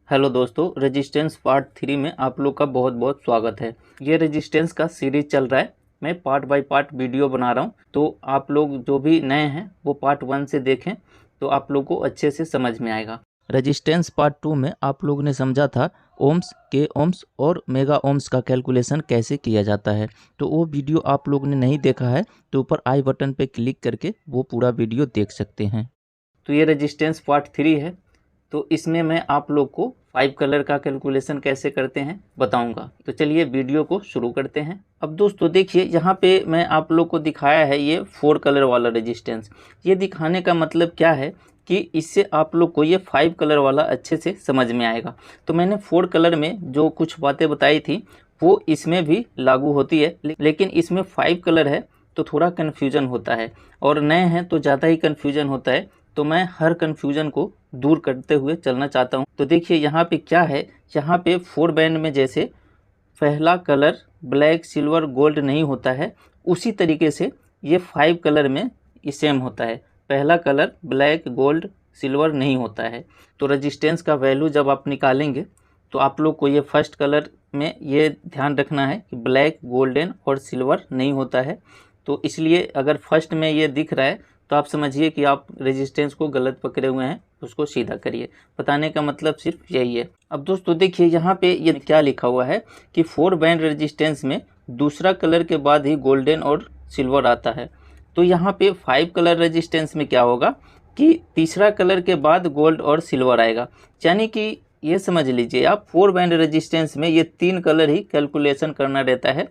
Hello दोस्तों, resistance part 3 में आप लोग का बहुत बहुत स्वागत है। ये रेजिस्टेंस का सीरीज चल रहा है। मैं पार्ट बाय पार्ट वीडियो बना रहा हूँ, तो आप लोग जो भी नए हैं वो पार्ट 1 से देखें तो आप लोग को अच्छे से समझ में आएगा। रेजिस्टेंस पार्ट 2 में आप लोगों ने समझा था ओम्स के ओम्स और मेगा ओम्स का कैलकुलेशन कैसे किया जाता है। तो वो वीडियो आप लोगों ने नहीं देखा है तो ऊपर आई बटन पर क्लिक करके वो पूरा वीडियो देख सकते हैं। तो ये रेजिस्टेंस पार्ट 3 है। तो इसमें मैं आप लोग को 5 कलर का कैलकुलेशन कैसे करते हैं बताऊंगा। तो चलिए वीडियो को शुरू करते हैं। अब दोस्तों देखिए, यहाँ पे मैं आप लोग को दिखाया है ये 4 कलर वाला रेजिस्टेंस। ये दिखाने का मतलब क्या है कि इससे आप लोग को ये 5 कलर वाला अच्छे से समझ में आएगा। तो मैंने 4 कलर में जो कुछ बातें बताई थी वो इसमें भी लागू होती है, लेकिन इसमें 5 कलर है तो थोड़ा कन्फ्यूजन होता है, और नए हैं तो ज़्यादा ही कन्फ्यूजन होता है। तो मैं हर कन्फ्यूजन को दूर करते हुए चलना चाहता हूँ। तो देखिए यहाँ पे क्या है, यहाँ पे 4 बैंड में जैसे पहला कलर ब्लैक सिल्वर गोल्ड नहीं होता है, उसी तरीके से ये 5 कलर में सेम होता है। पहला कलर ब्लैक गोल्ड सिल्वर नहीं होता है। तो रेजिस्टेंस का वैल्यू जब आप निकालेंगे तो आप लोग को ये फर्स्ट कलर में ये ध्यान रखना है कि ब्लैक गोल्डन और सिल्वर नहीं होता है। तो इसलिए अगर फर्स्ट में ये दिख रहा है तो आप समझिए कि आप रेजिस्टेंस को गलत पकड़े हुए हैं, उसको सीधा करिए। बताने का मतलब सिर्फ यही है। अब दोस्तों देखिए यहाँ पे ये क्या लिखा हुआ है कि 4 बैंड रेजिस्टेंस में दूसरा कलर के बाद ही गोल्डन और सिल्वर आता है। तो यहाँ पे 5 कलर रेजिस्टेंस में क्या होगा कि तीसरा कलर के बाद गोल्ड और सिल्वर आएगा। यानी कि ये समझ लीजिए आप 4 बैंड रेजिस्टेंस में ये 3 कलर ही कैलकुलेशन करना रहता है,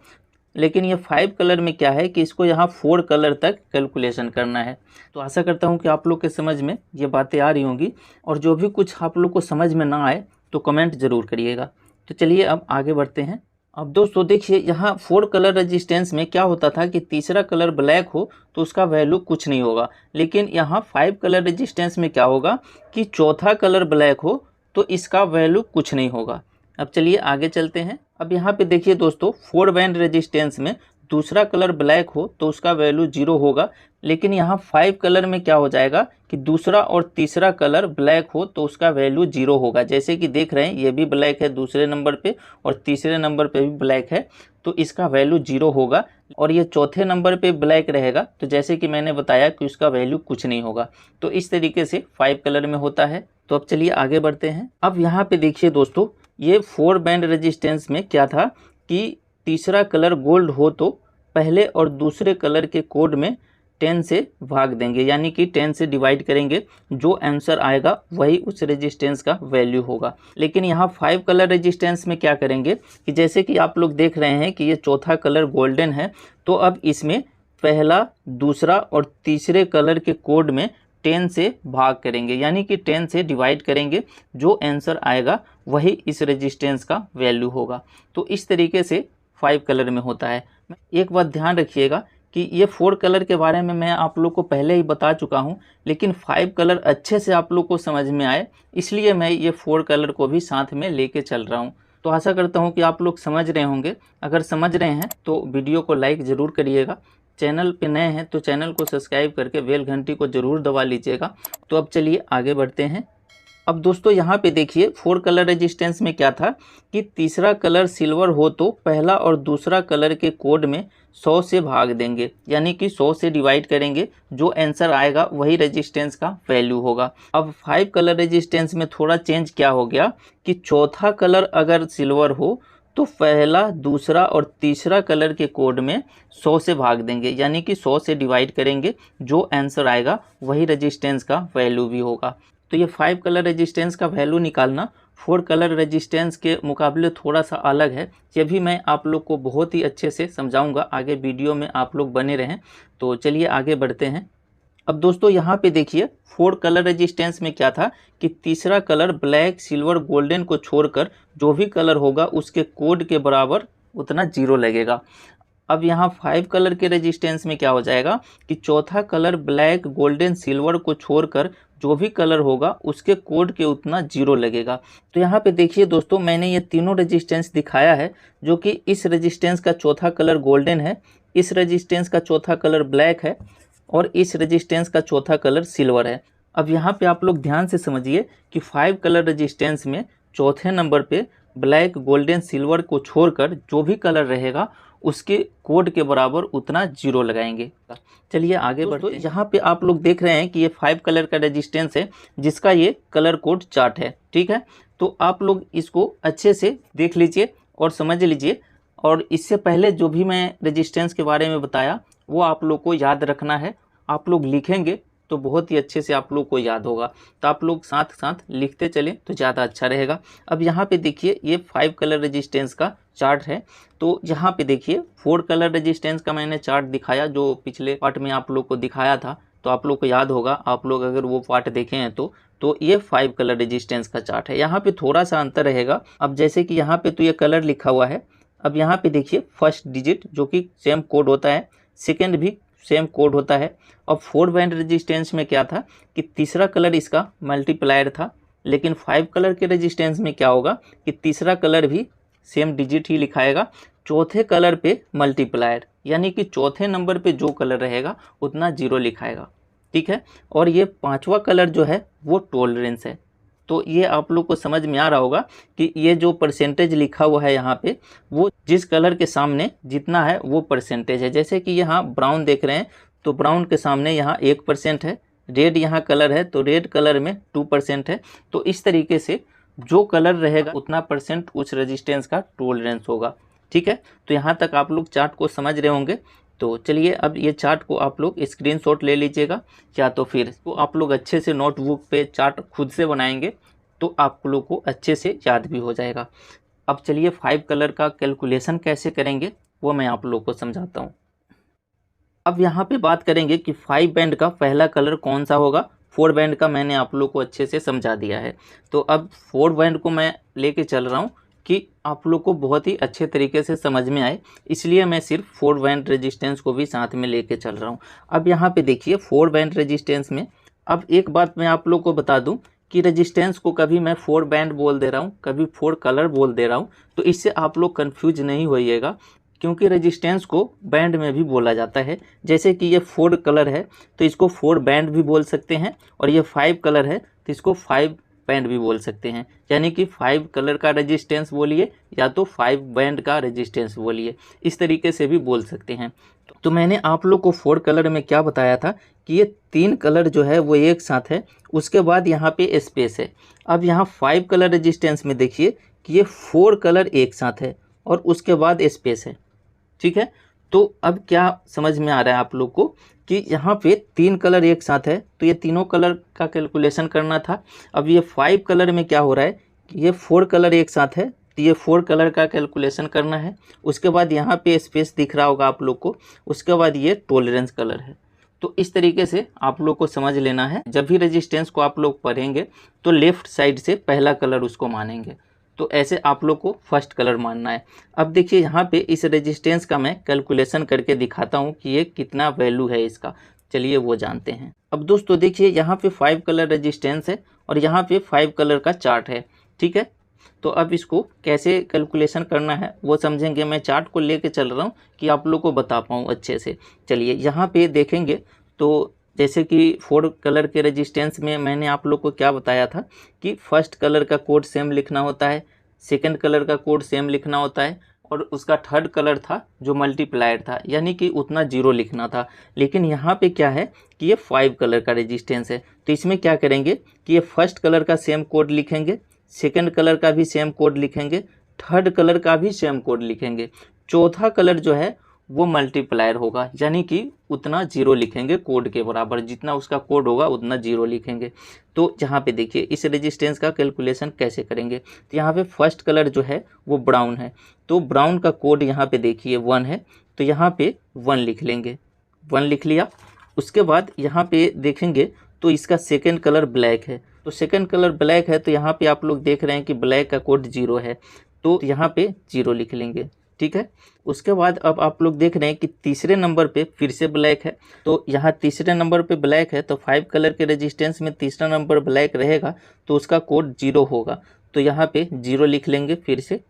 लेकिन ये 5 कलर में क्या है कि इसको यहाँ 4 कलर तक कैलकुलेशन करना है। तो आशा करता हूँ कि आप लोग के समझ में ये बातें आ रही होंगी, और जो भी कुछ आप लोग को समझ में ना आए तो कमेंट ज़रूर करिएगा। तो चलिए अब आगे बढ़ते हैं। अब दोस्तों देखिए, यहाँ 4 कलर रेजिस्टेंस में क्या होता था कि तीसरा कलर ब्लैक हो तो उसका वैल्यू कुछ नहीं होगा, लेकिन यहाँ 5 कलर रेजिस्टेंस में क्या होगा कि चौथा कलर ब्लैक हो तो इसका वैल्यू कुछ नहीं होगा। अब चलिए आगे चलते हैं। अब यहाँ पे देखिए दोस्तों, 4 बैंड रेजिस्टेंस में दूसरा कलर ब्लैक हो तो उसका वैल्यू 0 होगा, लेकिन यहाँ 5 कलर में क्या हो जाएगा कि दूसरा और तीसरा कलर ब्लैक हो तो उसका वैल्यू 0 होगा। जैसे कि देख रहे हैं ये भी ब्लैक है दूसरे नंबर पे और तीसरे नंबर पे भी ब्लैक है, तो इसका वैल्यू 0 होगा। और ये चौथे नंबर पे ब्लैक रहेगा तो जैसे कि मैंने बताया कि उसका वैल्यू कुछ नहीं होगा। तो इस तरीके से 5 कलर में होता है। तो अब चलिए आगे बढ़ते हैं। अब यहाँ पे देखिए दोस्तों, ये 4 बैंड रेजिस्टेंस में क्या था कि तीसरा कलर गोल्ड हो तो पहले और दूसरे कलर के कोड में 10 से भाग देंगे, यानी कि 10 से डिवाइड करेंगे। जो आंसर आएगा वही उस रेजिस्टेंस का वैल्यू होगा। लेकिन यहाँ 5 कलर रेजिस्टेंस में क्या करेंगे कि जैसे कि आप लोग देख रहे हैं कि ये चौथा कलर गोल्डन है, तो अब इसमें पहला दूसरा और तीसरे कलर के कोड में 10 से भाग करेंगे, यानी कि 10 से डिवाइड करेंगे। जो आंसर आएगा वही इस रेजिस्टेंस का वैल्यू होगा। तो इस तरीके से 5 कलर में होता है। एक बात ध्यान रखिएगा कि ये 4 कलर के बारे में मैं आप लोग को पहले ही बता चुका हूँ, लेकिन 5 कलर अच्छे से आप लोग को समझ में आए इसलिए मैं ये 4 कलर को भी साथ में लेके चल रहा हूँ। तो आशा करता हूँ कि आप लोग समझ रहे होंगे। अगर समझ रहे हैं तो वीडियो को लाइक ज़रूर करिएगा। चैनल पे नए हैं तो चैनल को सब्सक्राइब करके बेल घंटी को ज़रूर दबा लीजिएगा। तो अब चलिए आगे बढ़ते हैं। अब दोस्तों यहाँ पे देखिए 4 कलर रेजिस्टेंस में क्या था कि तीसरा कलर सिल्वर हो तो पहला और दूसरा कलर के कोड में 100 से भाग देंगे, यानी कि 100 से डिवाइड करेंगे। जो आंसर आएगा वही रेजिस्टेंस का वैल्यू होगा। अब 5 कलर रेजिस्टेंस में थोड़ा चेंज क्या हो गया कि चौथा कलर अगर सिल्वर हो तो पहला दूसरा और तीसरा कलर के कोड में 100 से भाग देंगे, यानी कि 100 से डिवाइड करेंगे। जो आंसर आएगा वही रेजिस्टेंस का वैल्यू भी होगा। तो ये 5 कलर रेजिस्टेंस का वैल्यू निकालना 4 कलर रेजिस्टेंस के मुकाबले थोड़ा सा अलग है। ये भी मैं आप लोग को बहुत ही अच्छे से समझाऊंगा। आगे वीडियो में आप लोग बने रहें। तो चलिए आगे बढ़ते हैं। अब दोस्तों यहाँ पे देखिए 4 कलर रेजिस्टेंस में क्या था कि तीसरा कलर ब्लैक सिल्वर गोल्डन को छोड़कर जो भी कलर होगा उसके कोड के बराबर उतना 0 लगेगा। अब यहाँ 5 कलर के रेजिस्टेंस में क्या हो जाएगा कि चौथा कलर ब्लैक गोल्डन सिल्वर को छोड़कर जो भी कलर होगा उसके कोड के उतना 0 लगेगा। तो यहाँ पे देखिए दोस्तों, मैंने ये तीनों रेजिस्टेंस दिखाया है, जो कि इस रेजिस्टेंस का चौथा कलर गोल्डन है, इस रेजिस्टेंस का चौथा कलर ब्लैक है और इस रेजिस्टेंस का चौथा कलर सिल्वर है। अब यहाँ पे आप लोग ध्यान से समझिए कि 5 कलर रेजिस्टेंस में चौथे नंबर पे ब्लैक, गोल्डन, सिल्वर को छोड़कर जो भी कलर रहेगा उसके कोड के बराबर उतना 0 लगाएंगे। चलिए आगे बढ़ते हैं। यहाँ पे आप लोग देख रहे हैं कि ये 5 कलर का रेजिस्टेंस है जिसका ये कलर कोड चार्ट है, ठीक है। तो आप लोग इसको अच्छे से देख लीजिए और समझ लीजिए, और इससे पहले जो भी मैं रेजिस्टेंस के बारे में बताया वो आप लोग को याद रखना है। आप लोग लिखेंगे तो बहुत ही अच्छे से आप लोग को याद होगा, तो आप लोग साथ साथ लिखते चलें तो ज़्यादा अच्छा रहेगा। अब यहाँ पे देखिए ये 5 कलर रेजिस्टेंस का चार्ट है। तो यहाँ पे देखिए 4 कलर रेजिस्टेंस का मैंने चार्ट दिखाया जो पिछले पार्ट में आप लोग को दिखाया था, तो आप लोग को याद होगा, आप लोग अगर वो पार्ट देखे हैं तो ये 5 कलर रेजिस्टेंस का चार्ट है। यहाँ पे थोड़ा सा अंतर रहेगा। अब जैसे कि यहाँ पे तो ये कलर लिखा हुआ है, अब यहाँ पे देखिए फर्स्ट डिजिट जो कि सेम कोड होता है, सेकेंड भी सेम कोड होता है। अब 4 बैंड रेजिस्टेंस में क्या था कि तीसरा कलर इसका मल्टीप्लायर था, लेकिन 5 कलर के रेजिस्टेंस में क्या होगा कि तीसरा कलर भी सेम डिजिट ही लिखाएगा, चौथे कलर पे मल्टीप्लायर, यानी कि चौथे नंबर पे जो कलर रहेगा उतना 0 लिखाएगा, ठीक है। और ये 5वां कलर जो है वो टॉलरेंस है। तो ये आप लोग को समझ में आ रहा होगा कि ये जो परसेंटेज लिखा हुआ है यहाँ पे वो जिस कलर के सामने जितना है वो परसेंटेज है। जैसे कि यहाँ ब्राउन देख रहे हैं तो ब्राउन के सामने यहाँ 1% है, रेड यहाँ कलर है तो रेड कलर में 2% है। तो इस तरीके से जो कलर रहेगा उतना परसेंट उस रेजिस्टेंस का टॉलरेंस होगा, ठीक है। तो यहाँ तक आप लोग चार्ट को समझ रहे होंगे। तो चलिए अब ये चार्ट को आप लोग स्क्रीनशॉट ले लीजिएगा, या तो फिर तो आप लोग अच्छे से नोटबुक पे चार्ट खुद से बनाएंगे तो आप लोग को अच्छे से याद भी हो जाएगा। अब चलिए 5 कलर का कैलकुलेशन कैसे करेंगे वो मैं आप लोग को समझाता हूँ। अब यहाँ पे बात करेंगे कि 5 बैंड का पहला कलर कौन सा होगा। 4 बैंड का मैंने आप लोग को अच्छे से समझा दिया है, तो अब 4 बैंड को मैं लेके चल रहा हूँ कि आप लोग को बहुत ही अच्छे तरीके से समझ में आए, इसलिए मैं सिर्फ 4 बैंड रेजिस्टेंस को भी साथ में लेके चल रहा हूँ। अब यहाँ पे देखिए 4 बैंड रेजिस्टेंस में, अब एक बात मैं आप लोग को बता दूँ कि रेजिस्टेंस को कभी मैं 4 बैंड बोल दे रहा हूँ, कभी 4 कलर बोल दे रहा हूँ, तो इससे आप लोग कन्फ्यूज नहीं होइएगा, क्योंकि रेजिस्टेंस को बैंड में भी बोला जाता है। जैसे कि ये 4 कलर है तो इसको 4 बैंड भी बोल सकते हैं, और ये 5 कलर है तो इसको 5 बैंड भी बोल सकते हैं, यानी कि 5 कलर का रेजिस्टेंस बोलिए या तो 5 बैंड का रेजिस्टेंस बोलिए, इस तरीके से भी बोल सकते हैं। तो मैंने आप लोग को 4 कलर में क्या बताया था कि ये 3 कलर जो है वो एक साथ है, उसके बाद यहाँ पे स्पेस है। अब यहाँ 5 कलर रेजिस्टेंस में देखिए कि ये 4 कलर एक साथ है और उसके बाद स्पेस है, ठीक है। तो अब क्या समझ में आ रहा है आप लोग को कि यहाँ पे 3 कलर एक साथ है, तो ये तीनों कलर का कैलकुलेशन करना था। अब ये 5 कलर में क्या हो रहा है कि ये 4 कलर एक साथ है, तो ये 4 कलर का कैलकुलेशन करना है। उसके बाद यहाँ पे स्पेस दिख रहा होगा आप लोग को, उसके बाद ये टॉलरेंस कलर है। तो इस तरीके से आप लोग को समझ लेना है। जब भी रेजिस्टेंस को आप लोग पढ़ेंगे तो लेफ़्ट साइड से पहला कलर उसको मानेंगे, तो ऐसे आप लोग को फर्स्ट कलर मानना है। अब देखिए यहाँ पे इस रेजिस्टेंस का मैं कैलकुलेशन करके दिखाता हूँ कि ये कितना वैल्यू है इसका, चलिए वो जानते हैं। अब दोस्तों देखिए यहाँ पे 5 कलर रेजिस्टेंस है और यहाँ पे 5 कलर का चार्ट है, ठीक है। तो अब इसको कैसे कैलकुलेशन करना है वो समझेंगे। मैं चार्ट को लेके चल रहा हूँ कि आप लोग को बता पाऊँ अच्छे से। चलिए यहाँ पे देखेंगे तो जैसे कि 4 कलर के रेजिस्टेंस में मैंने आप लोग को क्या बताया था कि फर्स्ट कलर का कोड सेम लिखना होता है, सेकंड कलर का कोड सेम लिखना होता है, और उसका थर्ड कलर था जो मल्टीप्लायर था, यानी कि उतना 0 लिखना था। लेकिन यहाँ पे क्या है कि ये 5 कलर का रेजिस्टेंस है, तो इसमें क्या करेंगे कि ये फर्स्ट कलर का सेम कोड लिखेंगे, सेकंड कलर का भी सेम कोड लिखेंगे, थर्ड कलर का भी सेम कोड लिखेंगे, चौथा कलर जो है वो मल्टीप्लायर होगा, यानी कि उतना 0 लिखेंगे कोड के बराबर, जितना उसका कोड होगा उतना 0 लिखेंगे। तो यहाँ पे देखिए इस रेजिस्टेंस का कैलकुलेशन कैसे करेंगे। तो यहाँ पे फर्स्ट कलर जो है वो ब्राउन है, तो ब्राउन का कोड यहाँ पे देखिए 1 है, तो यहाँ पे 1 लिख लेंगे, 1 लिख लिया। उसके बाद यहाँ पे देखेंगे तो इसका सेकेंड कलर ब्लैक है, तो सेकेंड कलर ब्लैक है, तो यहाँ पे आप लोग देख रहे हैं कि ब्लैक का कोड 0 है, तो यहाँ पे 0 लिख लेंगे, ठीक है। उसके बाद अब आप लोग देख रहे हैं कि तीसरे नंबर पे फिर से ब्लैक है, तो यहाँ तीसरे नंबर पे ब्लैक है, तो 5 कलर के रेजिस्टेंस में तीसरा नंबर ब्लैक रहेगा तो उसका कोड 0 होगा, तो यहाँ पे 0 लिख लेंगे। फिर से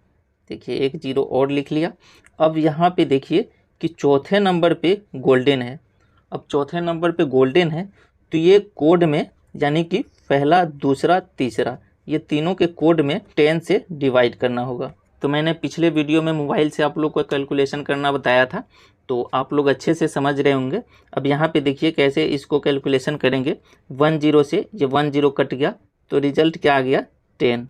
देखिए एक 0 और लिख लिया। अब यहाँ पे देखिए कि चौथे नंबर पे गोल्डन है, अब चौथे नंबर पे गोल्डन है तो ये कोड में यानी कि पहला दूसरा तीसरा ये तीनों के कोड में 10 से डिवाइड करना होगा। तो मैंने पिछले वीडियो में मोबाइल से आप लोग को कैलकुलेशन करना बताया था, तो आप लोग अच्छे से समझ रहे होंगे। अब यहाँ पे देखिए कैसे इसको कैलकुलेशन करेंगे। 10 से ये 10 कट गया तो रिजल्ट क्या आ गया 10,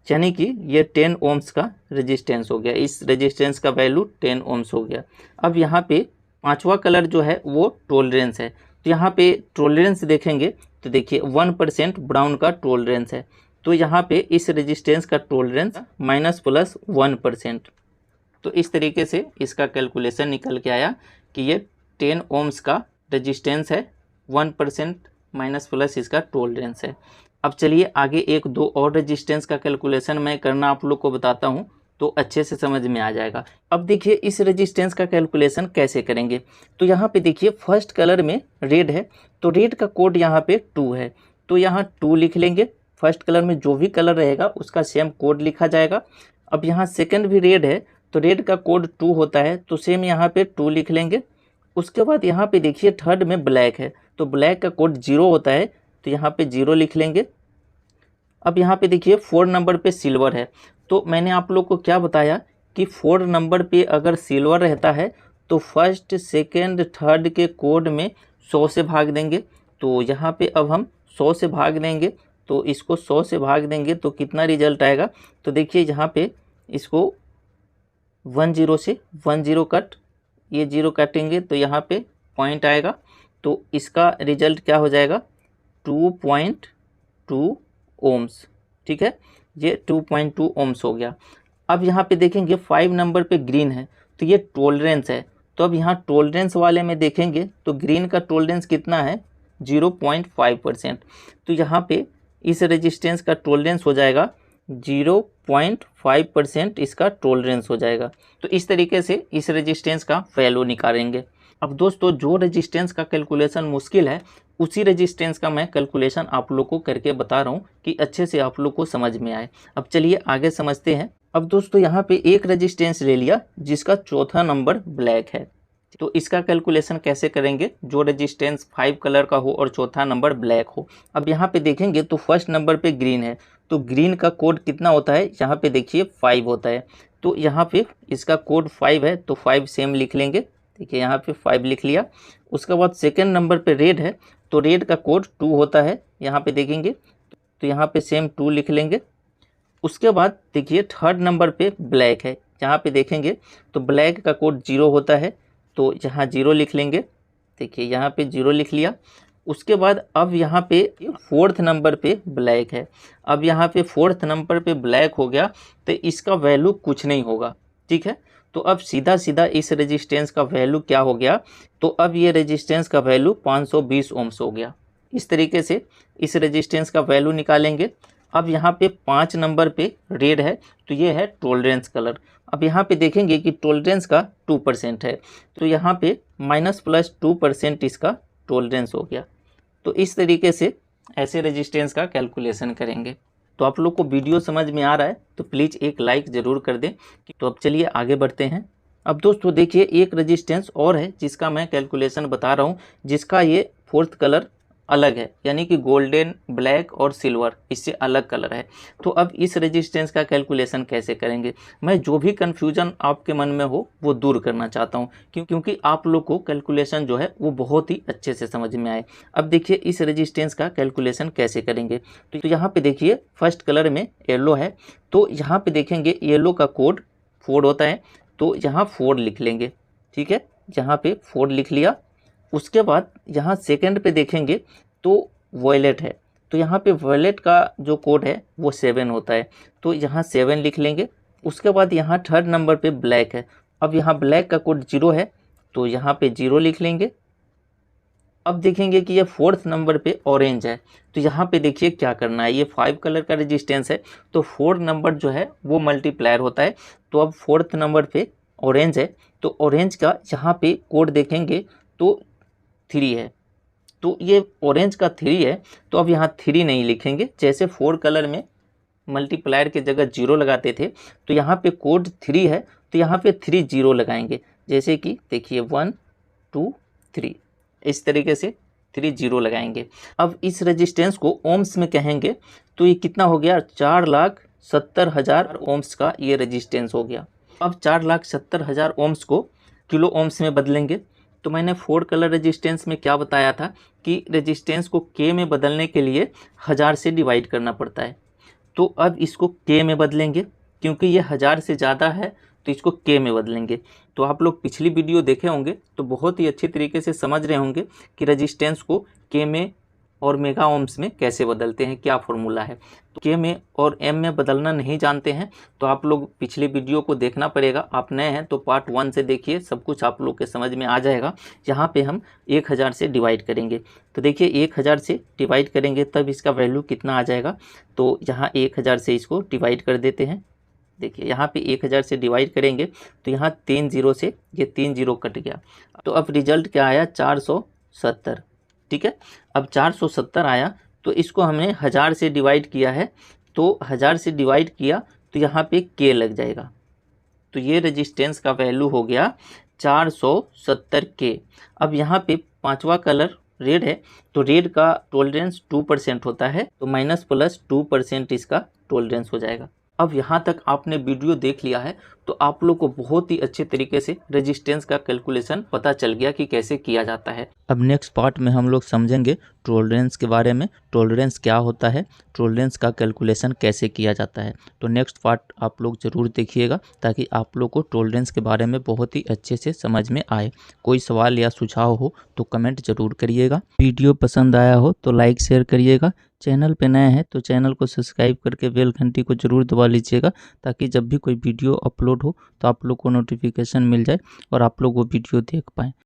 यानी कि ये 10 ओम्स का रेजिस्टेंस हो गया। इस रेजिस्टेंस का वैल्यू 10 ओम्स हो गया। अब यहाँ पे पांचवा कलर जो है वो टॉलरेंस है। तो यहाँ पे टॉलरेंस देखेंगे तो देखिए 1% ब्राउन का टॉलरेंस है। तो यहाँ पे इस रेजिस्टेंस का टॉलरेंस -+1%। तो इस तरीके से इसका कैलकुलेशन निकल के आया कि ये 10 ओम्स का रेजिस्टेंस है, 1% माइनस+ इसका टॉलरेंस है। अब चलिए आगे एक दो और रेजिस्टेंस का कैलकुलेशन मैं करना आप लोग को बताता हूँ, तो अच्छे से समझ में आ जाएगा। अब देखिए इस रेजिस्टेंस का कैलकुलेशन कैसे करेंगे। तो यहाँ पे देखिए फर्स्ट कलर में रेड है, तो रेड का कोड यहाँ पे 2 है, तो यहाँ 2 लिख लेंगे। फर्स्ट कलर में जो भी कलर रहेगा उसका सेम कोड लिखा जाएगा। अब यहाँ सेकंड भी रेड है, तो रेड का कोड 2 होता है, तो सेम यहाँ पे 2 लिख लेंगे। उसके बाद यहाँ पे देखिए थर्ड में ब्लैक है, तो ब्लैक का कोड 0 होता है, तो यहाँ पे 0 लिख लेंगे। अब यहाँ पे देखिए 4 नंबर पे सिल्वर है, तो मैंने आप लोग को क्या बताया कि 4 नंबर पे अगर सिल्वर रहता है तो फर्स्ट सेकेंड थर्ड के कोड में 100 से भाग देंगे। तो यहाँ पे अब हम 100 से भाग देंगे, तो इसको 100 से भाग देंगे तो कितना रिजल्ट आएगा। तो देखिए यहाँ पे इसको 10 से 10 कट, ये 0 काटेंगे तो यहाँ पे पॉइंट आएगा, तो इसका रिजल्ट क्या हो जाएगा 2.2 ओम्स। ठीक है, ये 2.2 ओम्स हो गया। अब यहाँ पे देखेंगे 5 नंबर पे ग्रीन है, तो ये टॉलरेंस है। तो अब यहाँ टॉलरेंस वाले में देखेंगे तो ग्रीन का टॉलरेंस कितना है 0.5%। तो यहाँ पे इस रेजिस्टेंस का टॉलरेंस हो जाएगा 0.5%, इसका टॉलरेंस हो जाएगा। तो इस तरीके से इस रेजिस्टेंस का वैल्यू निकालेंगे। अब दोस्तों जो रेजिस्टेंस का कैलकुलेशन मुश्किल है उसी रेजिस्टेंस का मैं कैलकुलेशन आप लोग को करके बता रहा हूँ कि अच्छे से आप लोग को समझ में आए। अब चलिए आगे समझते हैं। अब दोस्तों यहाँ पे एक रेजिस्टेंस ले लिया जिसका चौथा नंबर ब्लैक है, तो इसका कैलकुलेशन कैसे करेंगे। जो रेजिस्टेंस 5 कलर का हो और चौथा नंबर ब्लैक हो। अब यहाँ पे देखेंगे तो फर्स्ट नंबर पे ग्रीन है, तो ग्रीन का कोड कितना होता है, यहाँ पे देखिए 5 होता है, तो यहाँ पे इसका कोड 5 है, तो 5 सेम लिख लेंगे। देखिए यहाँ पे 5 लिख लिया। उसके बाद सेकेंड नंबर पे रेड है, तो रेड का कोड 2 होता है, यहाँ पे देखेंगे तो यहाँ पे सेम 2 लिख लेंगे। उसके बाद देखिए थर्ड नंबर पे ब्लैक है, यहाँ पे देखेंगे तो ब्लैक का कोड 0 होता है, तो यहाँ 0 लिख लेंगे। देखिए यहाँ पे 0 लिख लिया। उसके बाद अब यहाँ पे फोर्थ नंबर पे ब्लैक है। अब यहाँ पे फोर्थ नंबर पे ब्लैक हो गया तो इसका वैल्यू कुछ नहीं होगा। ठीक है, तो अब सीधा सीधा इस रेजिस्टेंस का वैल्यू क्या हो गया, तो अब ये रेजिस्टेंस का वैल्यू 520 ओम्स हो गया। इस तरीके से इस रेजिस्टेंस का वैल्यू निकालेंगे। अब यहाँ पे 5 नंबर पे रेड है, तो ये है टॉलरेंस कलर। अब यहाँ पे देखेंगे कि टॉलरेंस का 2% है, तो यहाँ पे -+2% इसका टॉलरेंस हो गया। तो इस तरीके से ऐसे रेजिस्टेंस का कैलकुलेशन करेंगे। तो आप लोग को वीडियो समझ में आ रहा है तो प्लीज़ एक लाइक ज़रूर कर दें। तो अब चलिए आगे बढ़ते हैं। अब दोस्तों देखिए एक रेजिस्टेंस और है जिसका मैं कैलकुलेशन बता रहा हूँ, जिसका ये फोर्थ कलर अलग है, यानी कि गोल्डन, ब्लैक और सिल्वर इससे अलग कलर है। तो अब इस रेजिस्टेंस का कैलकुलेशन कैसे करेंगे, मैं जो भी कन्फ्यूजन आपके मन में हो वो दूर करना चाहता हूँ, क्योंकि आप लोग को कैलकुलेशन जो है वो बहुत ही अच्छे से समझ में आए। अब देखिए इस रेजिस्टेंस का कैलकुलेशन कैसे करेंगे। तो यहाँ पे देखिए फर्स्ट कलर में येलो है, तो यहाँ पे देखेंगे येलो का कोड 4 होता है, तो यहाँ 4 लिख लेंगे। ठीक है, यहाँ पे 4 लिख लिया। उसके बाद यहाँ सेकंड पे देखेंगे तो वॉयलेट है, तो यहाँ पे वॉयलेट का जो कोड है वो 7 होता है, तो यहाँ 7 लिख लेंगे। उसके बाद यहाँ थर्ड नंबर पे ब्लैक है, अब यहाँ ब्लैक का कोड 0 है, तो यहाँ पे 0 लिख लेंगे। अब देखेंगे कि ये फोर्थ नंबर पे ऑरेंज है, तो यहाँ पे देखिए क्या करना है। ये 5 कलर का रेजिस्टेंस है, तो 4 नंबर जो है वो मल्टीप्लायर होता है। तो अब फोर्थ नंबर पे ऑरेंज है, तो ऑरेंज का यहाँ पे कोड देखेंगे तो 3 है, तो ये ऑरेंज का 3 है, तो अब यहाँ 3 नहीं लिखेंगे। जैसे 4 कलर में मल्टीप्लायर के जगह 0 लगाते थे, तो यहाँ पे कोड 3 है, तो यहाँ पे 3 0 लगाएंगे। जैसे कि देखिए 1 2 3, इस तरीके से 3 जीरो लगाएंगे। अब इस रेजिस्टेंस को ओम्स में कहेंगे तो ये कितना हो गया, 4,70,000 ओम्स का ये रेजिस्टेंस हो गया। अब 4,70,000 ओम्स को किलो ओम्स में बदलेंगे। तो मैंने 4 कलर रेजिस्टेंस में क्या बताया था कि रेजिस्टेंस को के में बदलने के लिए 1000 से डिवाइड करना पड़ता है। तो अब इसको के में बदलेंगे, क्योंकि ये 1000 से ज़्यादा है तो इसको के में बदलेंगे। तो आप लोग पिछली वीडियो देखे होंगे तो बहुत ही अच्छे तरीके से समझ रहे होंगे कि रेजिस्टेंस को के में और मेगा ओम्स में कैसे बदलते हैं, क्या फॉर्मूला है। तो के में और एम में बदलना नहीं जानते हैं तो आप लोग पिछली वीडियो को देखना पड़ेगा। आप नए हैं तो पार्ट 1 से देखिए, सब कुछ आप लोग के समझ में आ जाएगा। यहाँ पे हम 1000 से डिवाइड करेंगे। तो देखिए 1000 से डिवाइड करेंगे तब इसका वैल्यू कितना आ जाएगा। तो यहाँ 1000 से इसको डिवाइड कर देते हैं। देखिए यहाँ पे 1000 से डिवाइड करेंगे तो यहाँ 3 जीरो से ये 3 जीरो कट गया। तो अब रिजल्ट क्या आया, 470। ठीक है, अब 470 आया तो इसको हमने 1000 से डिवाइड किया है। तो 1000 से डिवाइड किया तो यहाँ पे के लग जाएगा। तो ये रेजिस्टेंस का वैल्यू हो गया 470 के। अब यहाँ पे पांचवा कलर रेड है तो रेड का टॉलरेंस 2% होता है, तो माइनस प्लस 2% इसका टॉलरेंस हो जाएगा। अब यहाँ तक आपने वीडियो देख लिया है तो आप लोग को बहुत ही अच्छे तरीके से रेजिस्टेंस का कैलकुलेशन पता चल गया कि कैसे किया जाता है। अब नेक्स्ट पार्ट में हम लोग समझेंगे टॉलरेंस के बारे में, टॉलरेंस क्या होता है, टॉलरेंस का कैलकुलेशन कैसे किया जाता है। तो नेक्स्ट पार्ट आप लोग ज़रूर देखिएगा ताकि आप लोग को टॉलरेंस के बारे में बहुत ही अच्छे से समझ में आए। कोई सवाल या सुझाव हो तो कमेंट जरूर करिएगा। वीडियो पसंद आया हो तो लाइक शेयर करिएगा। चैनल पे नए हैं तो चैनल को सब्सक्राइब करके बेल घंटी को जरूर दबा लीजिएगा ताकि जब भी कोई वीडियो अपलोड हो तो आप लोग को नोटिफिकेशन मिल जाए और आप लोग वो वीडियो देख पाएँ।